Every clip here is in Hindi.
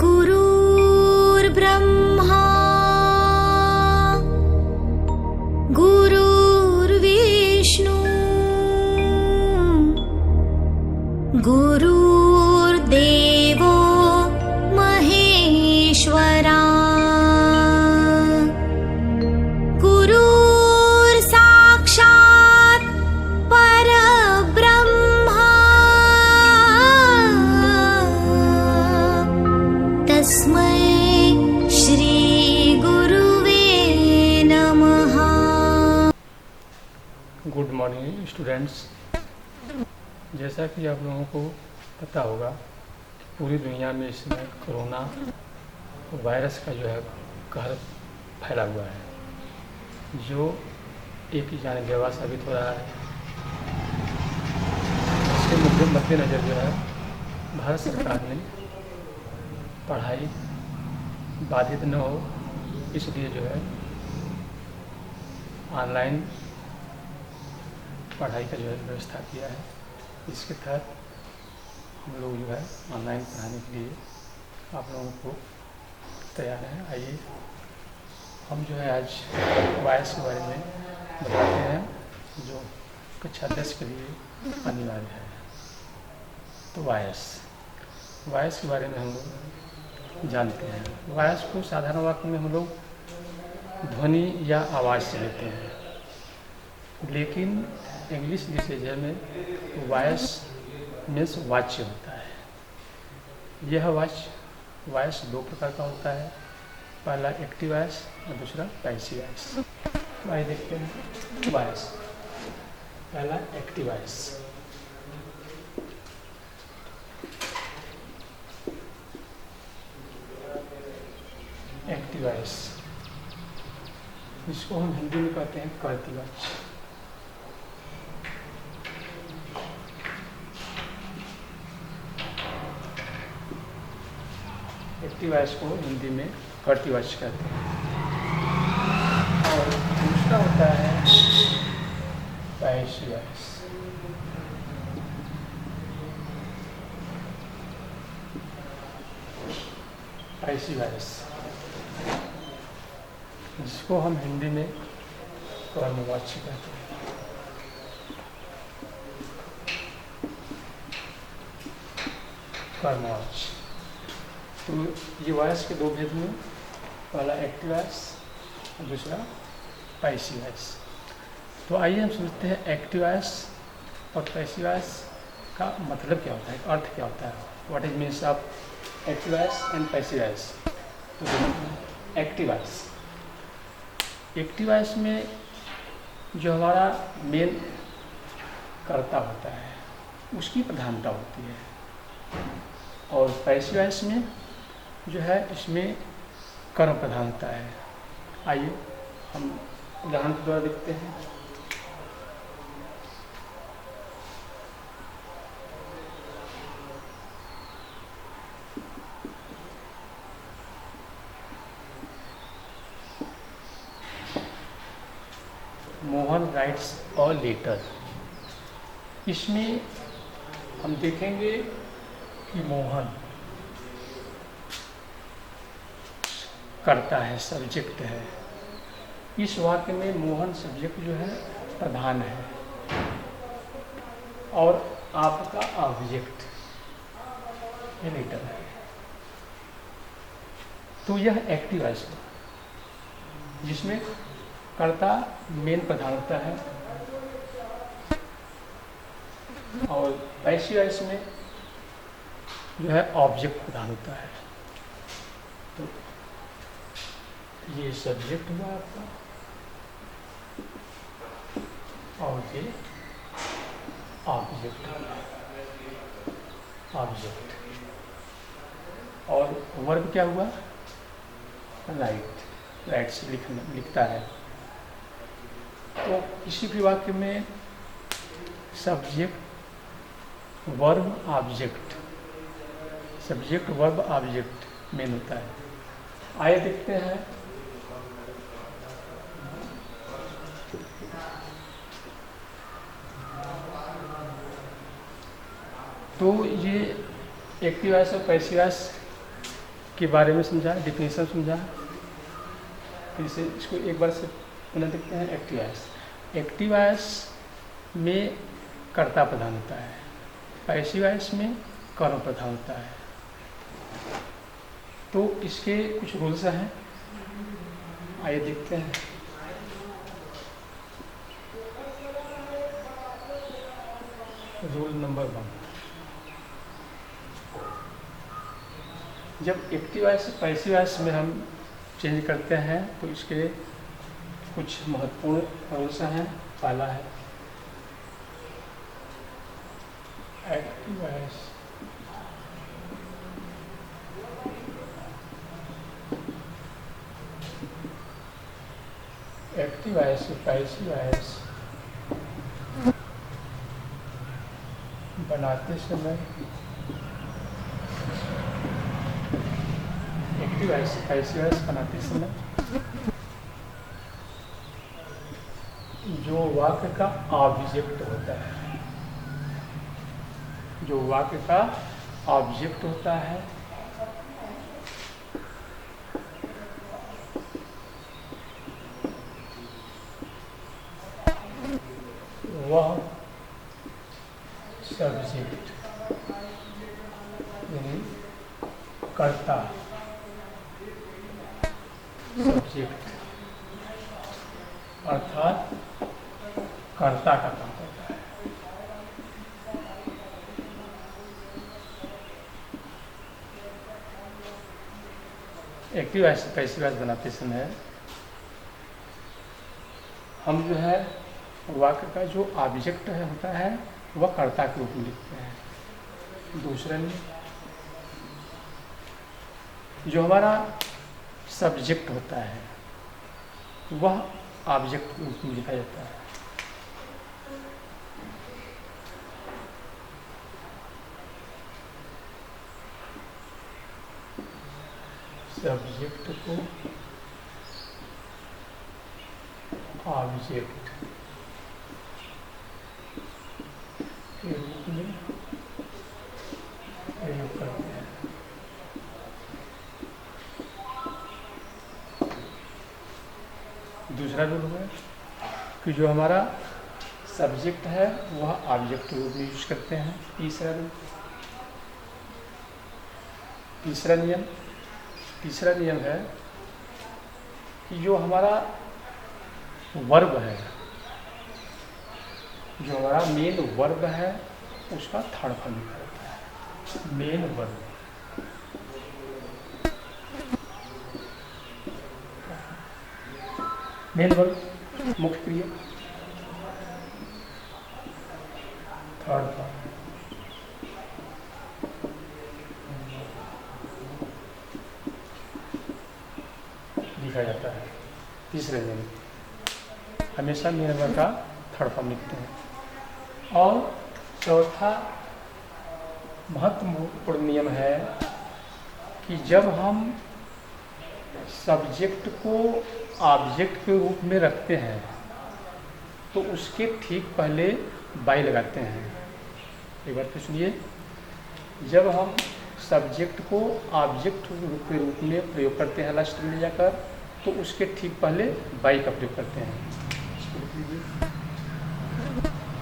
गुरुर्ब्रह्मा गुरुर्विष्णु गुरुर्देवो महेश्वरा गुरुर्साक्षात् परब्रह्मा तस्मै श्री गुरुवे नमः। Good morning students. जैसा कि आप लोगों को पता होगा पूरी दुनिया में इस समय कोरोना वायरस का जो है कहर फैला हुआ है, जो एक ही जानलेवा साबित हो रहा है। इसके मद्देनज़र जो है भारत सरकार ने पढ़ाई बाधित न हो इसलिए जो है ऑनलाइन पढ़ाई का जो है व्यवस्था किया है। इसके तहत हम लोग जो है ऑनलाइन पढ़ाने के लिए आप लोगों को तैयार हैं। आइए हम जो है आज वायरस के बारे में बताते हैं, जो कक्षा 10 के लिए अनिवार्य है। तो वायरस के बारे में हम लोग जानते हैं। वायरस को साधारण वाक्य में हम लोग ध्वनि या आवाज़ से लेते हैं, लेकिन इंग्लिश लिटरेचर में वॉइस मीन्स वाच्य होता है। यह वॉइस दो प्रकार का होता है, पहला एक्टिव वॉइस और दूसरा पैसिव वॉइस। आइए देखते हैं वॉइस। पहला एक्टिव वॉइस। एक्टिव वॉइस, इसको हम हिंदी में कहते हैं कर्ती वाच्य। एक्टिव वॉइस को हिंदी में कर्ती वाच्य कहते हैं। और दूसरा होता है पैसिव वॉइस। पैसिव वॉइस, जिसको हम हिंदी में कर्मवाच्य कहते हैं। कर्मवाच्य। तो ये वॉइस के दो भेद में, पहला एक्टिव वॉइस और दूसरा पैसिव वॉइस। तो आइए हम समझते हैं एक्टिव वॉइस और पैसिव वॉइस का मतलब क्या होता है, अर्थ क्या होता है। What is means of active voice and passive voice. तो एक्टिव वॉइस, एक्टिव वॉइस में जो हमारा मेन कर्ता होता है उसकी प्रधानता होती है, और पैसिव वॉइस में जो है इसमें कर्म प्रधानता है। आइए हम उदाहरण के द्वारा देखते हैं। Mohan writes a letter. इसमें हम देखेंगे कि मोहन करता है, सब्जेक्ट है। इस वाक्य में मोहन सब्जेक्ट जो है प्रधान है और आपका ऑब्जेक्ट ये लेटर है। तो यह एक्टिव वॉइस है, जिसमें कर्ता मेन प्रधान होता है, और पैसिव वॉइस में जो है ऑब्जेक्ट प्रधान होता है। तो ये सब्जेक्ट हुआ आपका, और ये ऑब्जेक्ट। और वर्ब क्या हुआ, राइट से लिखता है। तो किसी भी वाक्य में सब्जेक्ट वर्ब ऑब्जेक्ट मेन होता है। आइए देखते हैं तो ये एक्टिव वॉइस और पैसिव वॉइस के बारे में समझा, डिफिनेशन समझा। फिर से इसको एक बार से पुनः देखते हैं। एक्टिव वॉइस, एक्टिव वॉइस में कर्ता प्रधान होता है, पैसिव वॉइस में कर्म प्रधान होता है। तो इसके कुछ रूल्स हैं, आइए देखते हैं। रूल नंबर 1, जब एक्टिव वॉइस से पैसिव वॉइस में हम चेंज करते हैं तो इसके कुछ महत्वपूर्ण रूल्स हैं। पहला है एक्टिव वॉइस से पैसिव वॉइस बनाते समय, एक्टिव वॉइस से पैसिव वॉइस बनाते समय जो वाक्य का ऑब्जेक्ट होता है, जो वाक्य का ऑब्जेक्ट होता है वह सब्जेक्ट यानी कर्ता, सब्जेक्ट अर्थात कर्ता का काम करता है। एक्टिव वॉइस से पैसिव वॉइस बनाते समय हम जो है वाक्य का जो ऑब्जेक्ट है होता है वह कर्ता के रूप में लिखते हैं। दूसरा में जो हमारा सब्जेक्ट होता है वह ऑब्जेक्ट के रूप में लिखा जाता है। सब्जेक्ट को ऑब्जेक्ट के रूप में प्रयोग करते हैं। दूसरा रूल है कि जो हमारा सब्जेक्ट है वह ऑब्जेक्ट के रूप में यूज करते हैं। तीसरा नियम है कि जो हमारा वर्ब है, जो हमारा मेन वर्ब है उसका थर्ड फॉर्म लिखा जाता है। मेन वर्ब, मेन वर्ब मुख्य क्रिया, थर्ड फॉर्म। लिखा जाता है। तीसरे नियम हमेशा मेन वर्ब का थर्ड फॉर्म लिखते हैं। और चौथा महत्वपूर्ण नियम है कि जब हम सब्जेक्ट को ऑब्जेक्ट के रूप में रखते हैं तो उसके ठीक पहले बाई लगाते हैं। एक बार फिर सुनिए, जब हम सब्जेक्ट को ऑब्जेक्ट के रूप में प्रयोग करते हैं लास्ट में जाकर तो उसके ठीक पहले बाई का प्रयोग करते हैं।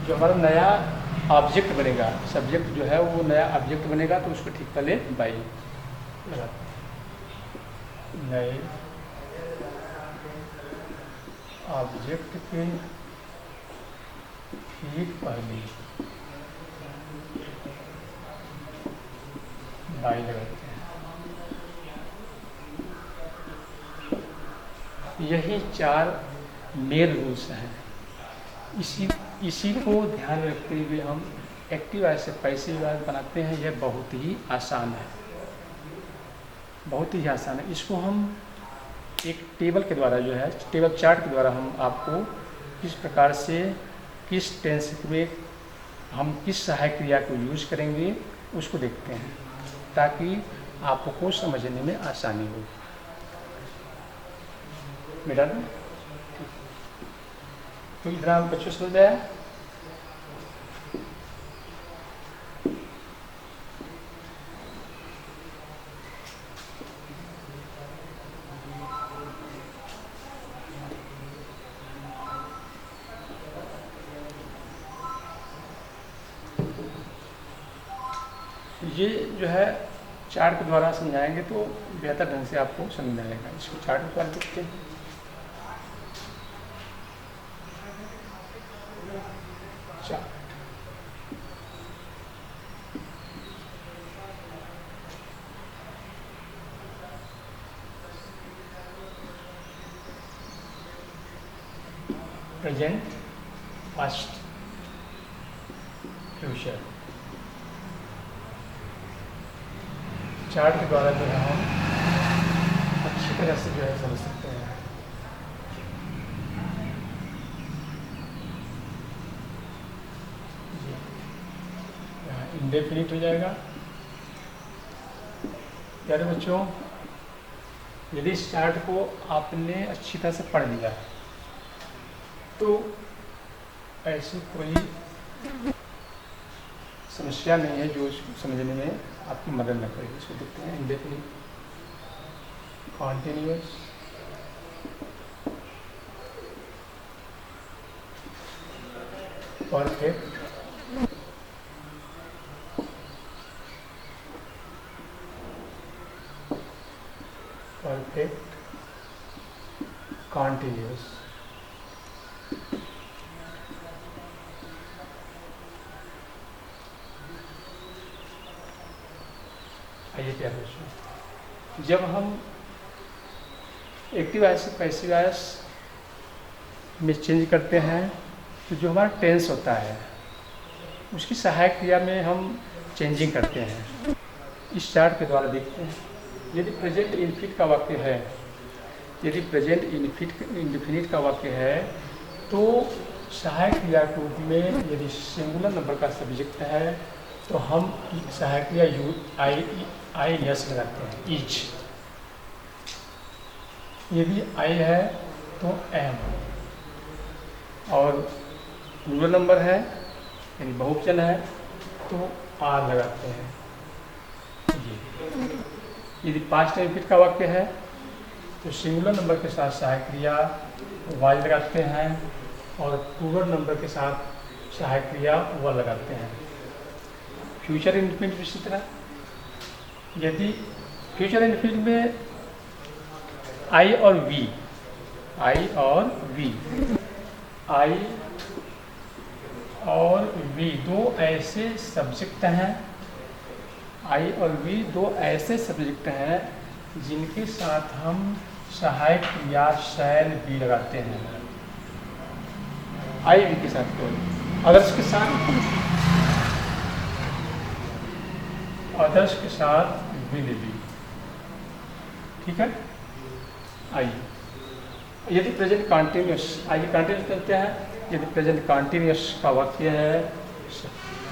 जो हमारा नया ऑब्जेक्ट बनेगा, सब्जेक्ट जो है वो नया ऑब्जेक्ट बनेगा तो उसको ठीक पहले बाई लगाते हैं। नए ऑब्जेक्ट के ठीक पहले बाई लगाते हैं। यही 4 मेन रूल्स हैं। इसी को ध्यान रखते हुए हम एक्टिव वॉइस से पैसिव वॉइस बनाते हैं। यह बहुत ही आसान है, बहुत ही आसान है। इसको हम एक टेबल के द्वारा जो है, टेबल चार्ट के द्वारा हम आपको किस प्रकार से किस टेंस में हम किस सहायक क्रिया को यूज करेंगे उसको देखते हैं ताकि आपको समझने में आसानी हो। मेरा तो इतना बच्चों समझ आया। ये जो है चार्ट के द्वारा समझाएंगे तो बेहतर ढंग से आपको समझ में आएगा। इसको चार्ट के द्वारा देखते हैं। Chart present, past, future. Chart के द्वारा जो है हम अच्छी तरह से जो है समझ सकते हैं। यहाँ इंडेफिनिट हो जाएगा। प्यारे बच्चों, यदि इस चार्ट को आपने अच्छी तरह से पढ़ लिया तो ऐसी कोई समस्या नहीं है जो इसको समझने में आपकी मदद न करेगी। इसको देखते हैं। Indefinite, continuous, perfect, perfect, continuous. आइए प्यारे बच्चों, जब हम एक्टिव वॉइस से पैसिव वॉइस में चेंज करते हैं तो जो हमारा टेंस होता है उसकी सहायक क्रिया में हम चेंजिंग करते हैं। इस चार्ट के द्वारा देखते हैं। यदि प्रेजेंट इनफिनिट का वाक्य है, यदि प्रेजेंट इंडेफिनिट का वाक्य है तो सहायक क्रिया के रूप में यदि सिंगुलर नंबर का सब्जेक्ट है तो हम सहायक क्रिया आई एस लगाते हैं, ईच। यदि आई है तो एम, और प्लूरल नंबर है यानी बहुवचन है तो आर लगाते हैं। ये यदि पास्ट इनफिनिट का वाक्य है तो सिंगुलर नंबर के साथ सहायक क्रिया वाई लगाते हैं और प्लूरल नंबर के साथ सहायक क्रिया व लगाते हैं। फ्यूचर इनफिनिट इसी तरह, यदि फ्यूचर इनफिनिट में आई और वी, आई और वी, आई और वी दो ऐसे सब्जेक्ट हैं, आई और वी दो ऐसे सब्जेक्ट हैं जिनके साथ हम सहायक क्रिया शैल बी लगाते हैं। आई वी के साथ कोई अदर्स के साथ, अदर्स के साथ विल बी। ठीक है। आइए, यदि प्रेजेंट कॉन्टिन्यूस, आइए कॉन्टिन्यूस करते हैं। यदि प्रेजेंट कॉन्टिन्यूस का वाक्य है,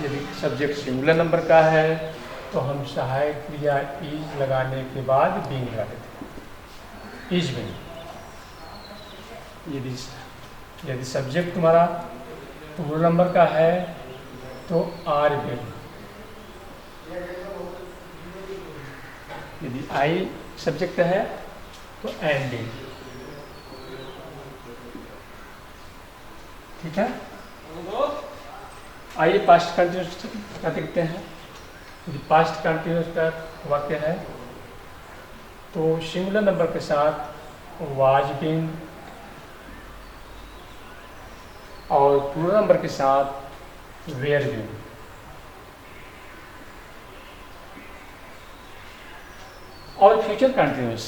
यदि सब्जेक्ट सिंगुलर नंबर का है तो हम सहायक क्रिया इज लगाने के बाद बीइंग लगा देते हैं, इज बीइंग। यदि सब्जेक्ट तुम्हारा प्लूरल नंबर का है तो आर बीइंग। यदि आई सब्जेक्ट है तो एम बीइंग। ठीक है। आइए पास्ट कंटिन्यूस का देखते हैं। यदि पास्ट कंटिन्यूस का वाक्य है तो सिंगुलर नंबर के साथ वाज बीइंग और प्लूरल नंबर के साथ वेयर बीइंग। और future continuous,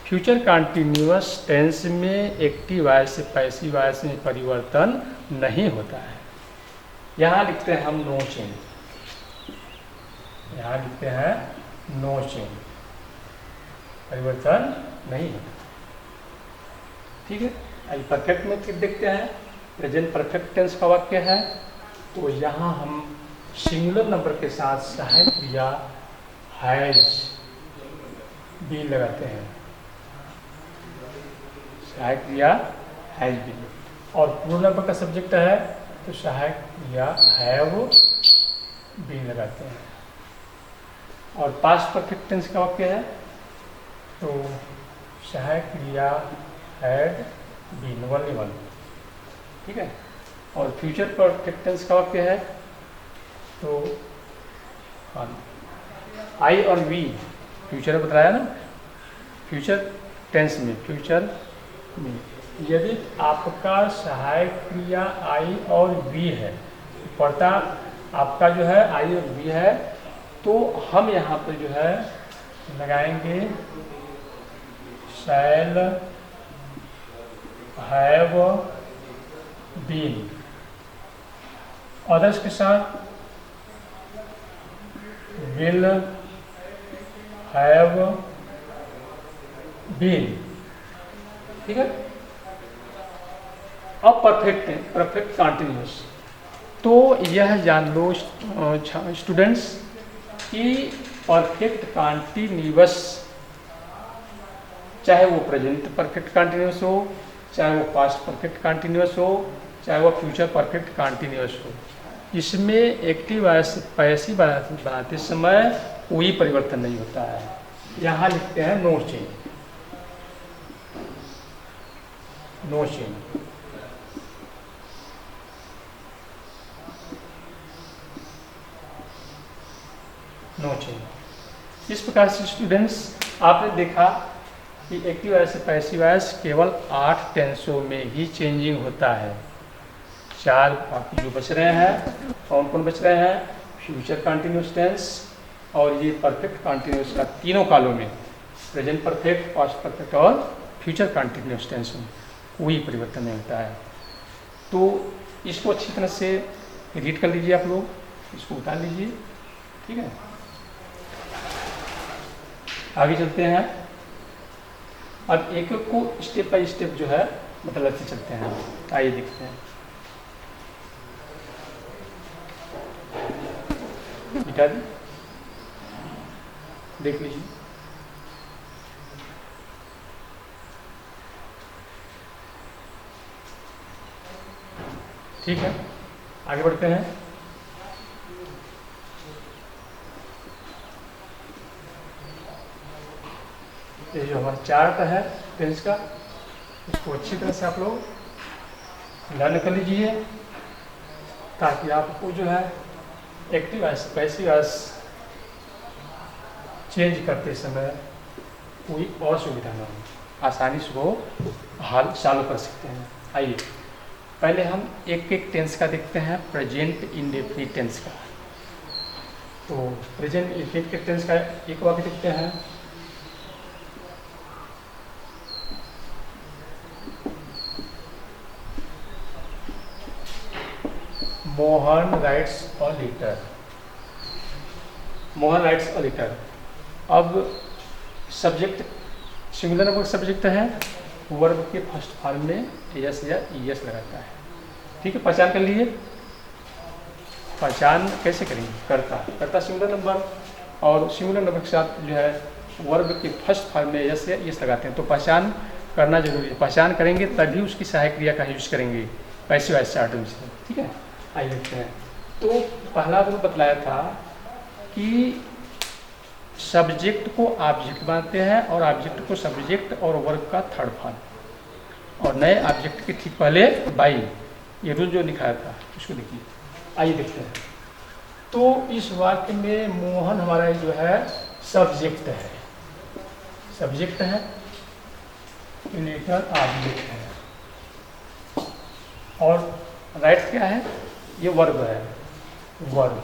future continuous tense में एक्टिव वॉइस से पैसिव वॉइस में परिवर्तन नहीं होता है। यहाँ लिखते हैं हम नो चेंज, यहाँ लिखते हैं नो चेंज, परिवर्तन नहीं होता। ठीक है। आइए परफेक्ट में देखते हैं। प्रेजेंट परफेक्ट टेंस का वाक्य है तो यहाँ हम सिंगुलर नंबर के साथ सहायक क्रिया हैज बी लगाते हैं, सहायक क्रिया हैज बी। और प्लूरल नंबर का सब्जेक्ट है तो सहायक क्रिया हैव बी लगाते हैं। और पास्ट परफेक्ट टेंस का वाक्य है तो सहायक क्रिया हैड बीन, ओनली वन। ठीक है। और फ्यूचर परफेक्ट टेंस का वाक्य है तो आई और वी फ्यूचर में बताया ना, फ्यूचर टेंस में, फ्यूचर में यदि आपका सहायक क्रिया आई और वी है, पड़ता आपका जो है आई और वी है, तो हम यहाँ पर जो है लगाएंगे शैल, हैव बीन। अदर्स के साथ विल हैव बीन। ठीक है। अब परफेक्ट कॉन्टिन्यूस, तो यह जान लो स्टूडेंट्स कि परफेक्ट कॉन्टिन्यूस चाहे वो प्रेजेंट परफेक्ट कॉन्टिन्यूस हो, चाहे वो पास्ट परफेक्ट कॉन्टिन्यूस हो, चाहे वो फ्यूचर परफेक्ट कॉन्टिन्यूस हो, इसमें एक्टिव पैसिव बनाते समय कोई परिवर्तन नहीं होता है। यहाँ लिखते हैं no change, no change. No change. इस प्रकार से स्टूडेंट्स आपने देखा कि एक्टिव वॉइस से पैसिव वॉइस केवल 8 टेंसों में ही चेंजिंग होता है। 4 बाकी जो बच रहे हैं, कौन कौन बच रहे हैं? फ्यूचर कंटिन्यूस टेंस और ये परफेक्ट कंटिन्यूस का तीनों कालों में, प्रेजेंट परफेक्ट, पास्ट परफेक्ट और फ्यूचर कंटिन्यूस टेंस में कोई परिवर्तन नहीं होता है। तो इसको अच्छी तरह से रीड कर लीजिए आप लोग, इसको उतार लीजिए। ठीक है, आगे चलते हैं। अब एक एक को स्टेप बाय स्टेप जो है बदलते चलते हैं। आइए देखते हैं। मिटा दी, देख लीजिए। ठीक है, आगे बढ़ते हैं। ये जो हमारा चार्ट है टेंस का, इसको अच्छी तरह से आप लोग लर्न कर लीजिए ताकि आपको जो है active voice passive voice change करते समय कोई असुविधा न हो, आसानी से वो हाल चालू कर सकते हैं। आइए पहले हम एक एक टेंस का देखते हैं, प्रेजेंट इंडेफिनिट टेंस का। तो प्रेजेंट इंडेफिनिट टेंस का एक वाक्य देखते हैं। Mohan writes a letter. Mohan writes a letter. अब सब्जेक्ट सिंगुलर नंबर सब्जेक्ट है, वर्ब के फर्स्ट फॉर्म में यस या ईएस लगाता है। ठीक है, पहचान कर लीजिए। पहचान कैसे करेंगे? करता सिंगुलर नंबर और सिंगुलर नंबर के साथ जो है वर्ब के फर्स्ट फॉर्म में यस या ईएस लगाते हैं, तो पहचान करना जरूरी है। पहचान करेंगे तभी उसकी सहायक क्रिया का यूज करेंगे पैसिव वॉइस चार्ट से। ठीक है, आइए देखते हैं। तो पहला तो बतलाया था कि सब्जेक्ट को ऑब्जेक्ट बनाते हैं और ऑब्जेक्ट को सब्जेक्ट और वर्ब का थर्ड फॉर्म, और नए ऑब्जेक्ट के ठीक पहले बाई, ये रूल जो लिखाया था उसको देखिए। आइए देखते हैं। तो इस वाक्य में मोहन हमारा जो है सब्जेक्ट है, सब्जेक्ट है, लेटर ऑब्जेक्ट है, और राइट क्या है? ये वर्ब है, वर्ब।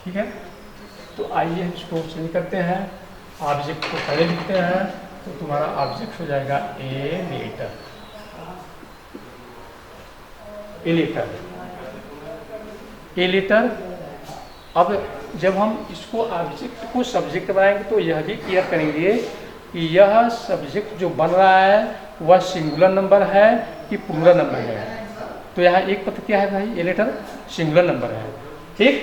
ठीक है, तो आइए हम इसको चेंज करते हैं। ऑब्जेक्ट को पहले लिखते हैं, तो तुम्हारा ऑब्जेक्ट हो जाएगा a letter. A letter, a letter. अब जब हम इसको ऑब्जेक्ट को सब्जेक्ट बनाएंगे तो यह भी क्लियर करेंगे कि यह सब्जेक्ट जो बन रहा है वह सिंगुलर नंबर है कि प्लूरल नंबर है। तो यहाँ एक पद क्या है भाई? ए लेटर सिंगुलर नंबर है। ठीक,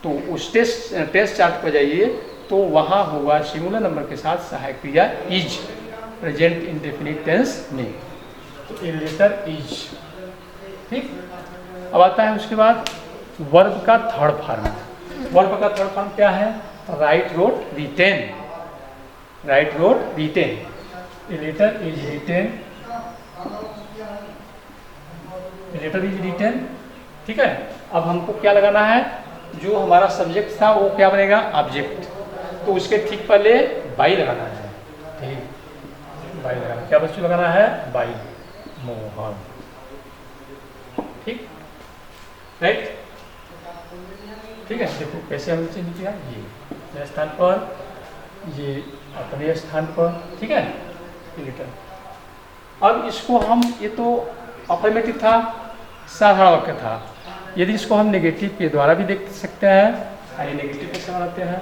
तो उस टेस्ट चार्ट पर जाइए तो वहाँ होगा सिंगुलर नंबर के साथ सहायक क्रिया इज, प्रेजेंट इंडेफिनिट टेंस में, तो ए लेटर इज। ठीक, अब आता है उसके बाद वर्ब का थर्ड फॉर्म। वर्ब का थर्ड फॉर्म क्या है? Write, wrote, written. Write, wrote, written. A letter is written, letter is written. ठीक है, अब हमको क्या लगाना है? जो हमारा सब्जेक्ट था वो क्या बनेगा, ऑब्जेक्ट। तो उसके ठीक पहले बाई लगाना है, ठीक, बाई लगाना, क्या वस्तु लगाना है, बाई, मोहन, ठीक, राइट, ठीक है। देखो कैसे हमने चेंज किया, ये स्थान पर, ये अपने स्थान पर, ठीक है, लेटर। अब इसको हम, ये तो अफर्मेटिव था, साधारण वाक्य था, यदि इसको हम नेगेटिव के द्वारा भी देख सकते हैं। आइए नेगेटिव कैसे बनाते हैं।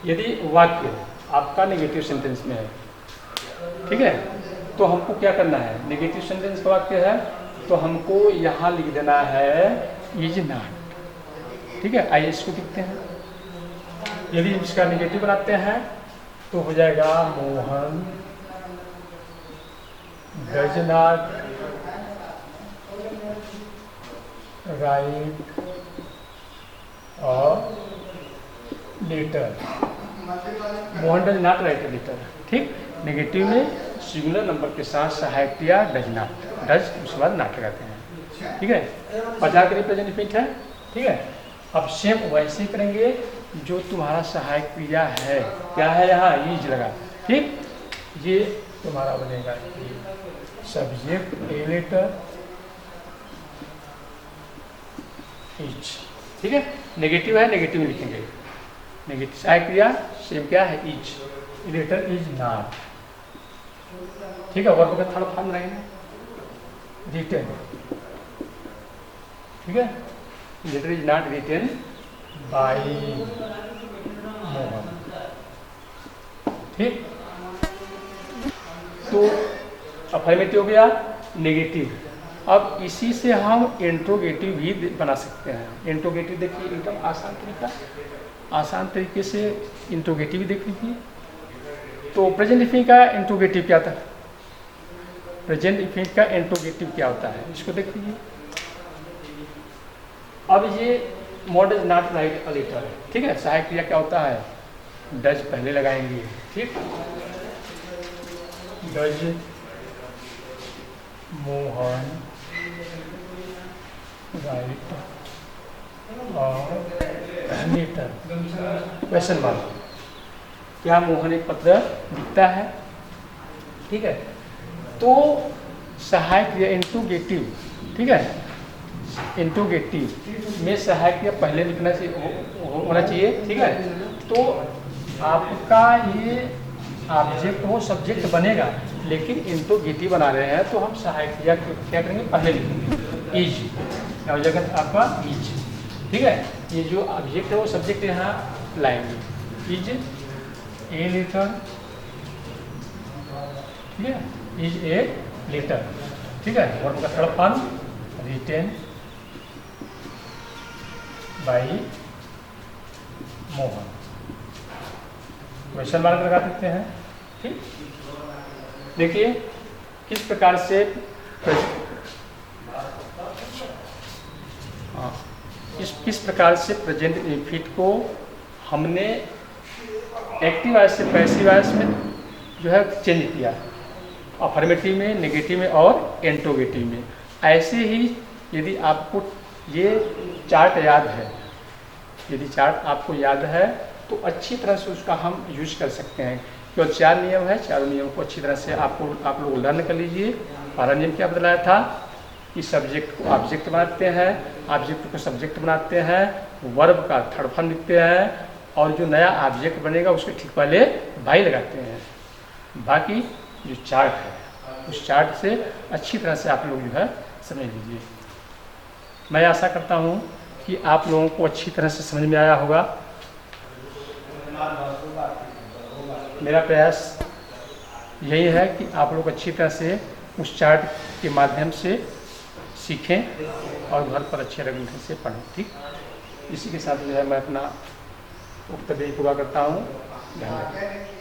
यदि वाक्य आपका नेगेटिव सेंटेंस में है, ठीक है, तो हमको क्या करना है, नेगेटिव सेंटेंस का वाक्य है तो हमको यहाँ लिख देना है इज नॉट, ठीक है। आइए इसको लिखते हैं। यदि इसका नेगेटिव बनाते हैं तो हो जाएगा Mohan does not write a letter, Mohan does not write a letter, ठीक। नेगेटिव में सिंगुलर नंबर के साथ सहायक क्रिया डज नॉट, डज उसके बाद नॉट लगाते हैं, ठीक है। 50 के लिए प्रेजेंट इंफिनिट है, ठीक है। अब सेम वैसे ही करेंगे जो तुम्हारा सहायक क्रिया है, क्या है, यहाँ इज लगा, ठीक। ये तुम्हारा बनेगा सब्जेक्ट ए लेटर इज, ठीक है। नेगेटिव है, नेगेटिव में लिखेंगे, नेगेटिव सहायक क्रिया सेम क्या है, इज, लेटर इज नॉट, ठीक है। वर्ब का थर्ड फॉर्म रहेगा रिटन, ठीक है। Letter is not written by Mohan, ठीक। तो अफर्मेटिव हो गया, नेगेटिव। अब इसी से हम इंट्रोगेटिव भी बना सकते हैं। इंट्रोगेटिव देखिए एकदम आसान तरीका, आसान तरीके से इंट्रोगेटिव भी देख लीजिए। तो प्रेजेंट इंफिनिट का इंट्रोगेटिव क्या था, प्रेजेंट इंफिनिट का इंट्रोगेटिव क्या होता है, इसको देख लीजिए। अब ये मोड is not write a letter, ठीक है। सहायक क्रिया क्या होता है, डज पहले लगाएंगे, ठीक। Does Mohan write a letter, question mark, क्या मोहन एक पत्र लिखता है, ठीक है। तो सहायक क्रिया इंट्रोगेटिव, ठीक है, इंट्रोगेटिव में सहायक क्रिया पहले लिखना चाहिए, होना चाहिए, ठीक है। तो आपका ये ऑब्जेक्ट हो सब्जेक्ट बनेगा, लेकिन इंट्रोगेटिव बना रहे हैं तो हम सहायक क्रिया क्या करेंगे, पहले लिखेंगे इज, क्या हो जाएगा आपका इज, ठीक है। ये जो ऑब्जेक्ट है वो सब्जेक्ट यहाँ लाएंगे, इज ए लेटर, ठीक है, इज ए लेटर, ठीक है। वर्ब का third form written by Mohan, question mark लगा सकते हैं, ठीक। देखिए किस प्रकार से किस प्रकार से प्रेजेंट इंफिनिट को हमने एक्टिव वॉइस से पैसिव वॉइस में जो है चेंज किया, अफर्मेटिव में, नेगेटिव में और इंट्रोगेटिव में। ऐसे ही यदि आपको ये चार्ट याद है, यदि चार्ट आपको याद है तो अच्छी तरह से उसका हम यूज कर सकते हैं। केवल 4 नियम है, चारों नियम को अच्छी तरह से आप लोग लर्न कर लीजिए। पहला नियम क्या बदलाया था कि सब्जेक्ट को ऑब्जेक्ट बनाते हैं, ऑब्जेक्ट को सब्जेक्ट बनाते हैं, वर्ब का थर्ड फॉर्म लिखते हैं, और जो नया ऑब्जेक्ट बनेगा उसके ठीक पहले बाई लगाते हैं। बाकी जो चार्ट है उस चार्ट से अच्छी तरह से आप लोग जो है समझ लीजिए। मैं आशा करता हूँ कि आप लोगों को अच्छी तरह से समझ में आया होगा। मेरा प्रयास यही है कि आप लोग अच्छी तरह से उस चार्ट के माध्यम से सीखें और घर पर अच्छे रंग से पढ़ें, ठीक। इसी के साथ जो है मैं अपना वक्तव्य पूरा करता हूँ। धन्यवाद।